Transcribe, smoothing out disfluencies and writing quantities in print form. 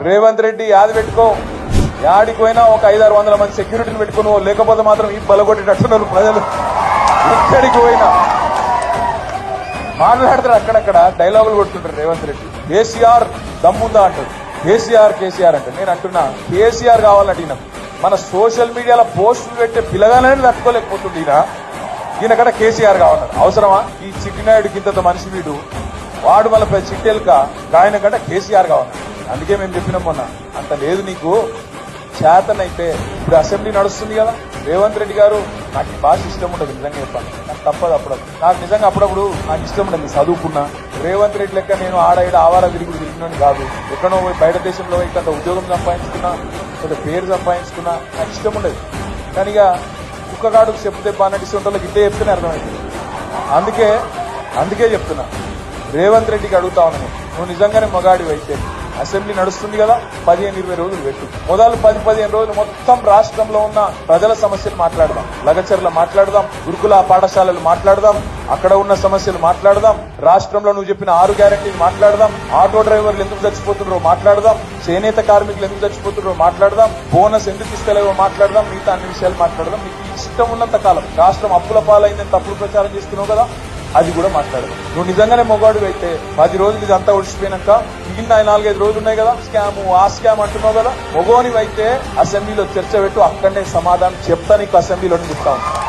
రేవంత్ రెడ్డి యాది పెట్టుకో, యాడికి పోయినా ఒక 500-600 మంది సెక్యూరిటీని పెట్టుకుని లేకపోతే మాత్రం ఈ బలగొట్టేటట్టున్నారు ప్రజలు. ఎక్కడికి పోయినా మాట్లాడతారు, అక్కడక్కడ డైలాగులు కొడుతుంటారు రేవంత్ రెడ్డి. కేసీఆర్ దమ్ముందా అంటారు, కేసీఆర్ అంటే నేను అంటున్నా కేసీఆర్ కావాలంటే ఈయన మన సోషల్ మీడియాలో పోస్టులు పెట్టే పిల్లగానే తట్టుకోలేకపోతుంది. ఈయనకడ కేసీఆర్ కావాలన్నారు. అవసరమా? ఈ చిట్టినాయుడికి ఇంత మనిషి వీడు, వాడు మళ్ళీ చిట్టెలుక ఆయన కంటే కేసీఆర్ కావాలి. అందుకే మేము చెప్పినాం మొన్న, అంత లేదు నీకు చేతనైతే. ఇప్పుడు అసెంబ్లీ నడుస్తుంది కదా, రేవంత్ రెడ్డి గారు నాకు ఈ భాష ఇష్టం ఉండదు, నిజంగా చెప్పాను, నాకు తప్పదు. నాకు నిజంగా అప్పుడప్పుడు నాకు ఇష్టం ఉండదు. చదువుకున్నా రేవంత్ రెడ్డి లెక్క నేను ఆడ ఆవార తిరిగినాను కాదు. ఎక్కడో పోయి బయట దేశంలో పోయి కొంత ఉద్యోగం సంపాదించుకున్నా, కొంత పేరు సంపాదించుకున్నా, నాకు ఇష్టం ఉండదు. కానీ ఇక కుక్కగాడుకు చెప్తే బాగా ఇష్టంటోళ్ళకి ఇట్టే చెప్తేనే అర్థమవుతుంది. అందుకే చెప్తున్నా, రేవంత్ రెడ్డికి అడుగుతా ఉన్నాను, నువ్వు నిజంగానే మగాడివి అయితే అసెంబ్లీ నడుస్తుంది కదా 15-20 రోజులు పెట్టు. మొదలు 10-15 రోజులు మొత్తం రాష్ట్రంలో ఉన్న ప్రజల సమస్యలు మాట్లాడదాం, లగచర్ల మాట్లాడదాం, గురుకుల పాఠశాలలు మాట్లాడదాం, అక్కడ ఉన్న సమస్యలు మాట్లాడదాం, రాష్ట్రంలో నువ్వు చెప్పిన 6 గ్యారెంటీలు మాట్లాడదాం, ఆటో డ్రైవర్లు ఎందుకు చచ్చిపోతున్నారో మాట్లాడదాం, చేనేత కార్మికులు ఎందుకు చచ్చిపోతున్నారో మాట్లాడదాం, బోనస్ ఎందుకు ఇస్తలేవో మాట్లాడదాం, మిగతా అన్ని విషయాలు మాట్లాడదాం. నీకు ఇష్టం ఉన్నంత కాలం రాష్ట్రం అప్పుల పాలైందని తప్పుడు ప్రచారం చేస్తున్నావు కదా, అది కూడా మాట్లాడదు. నువ్వు నిజంగానే మొగాడు అయితే 10 రోజులు ఇదంతా ఒడిచిపోయినాక మిగిలిన 4-5 రోజులు ఉన్నాయి కదా, ఆ స్కామ్ అంటున్నావు కదా, మొగోనివైతే అసెంబ్లీలో చర్చ పెట్టు, అక్కడనే సమాధానం చెప్తా నీకు అసెంబ్లీలో చెప్తా ఉంటాను.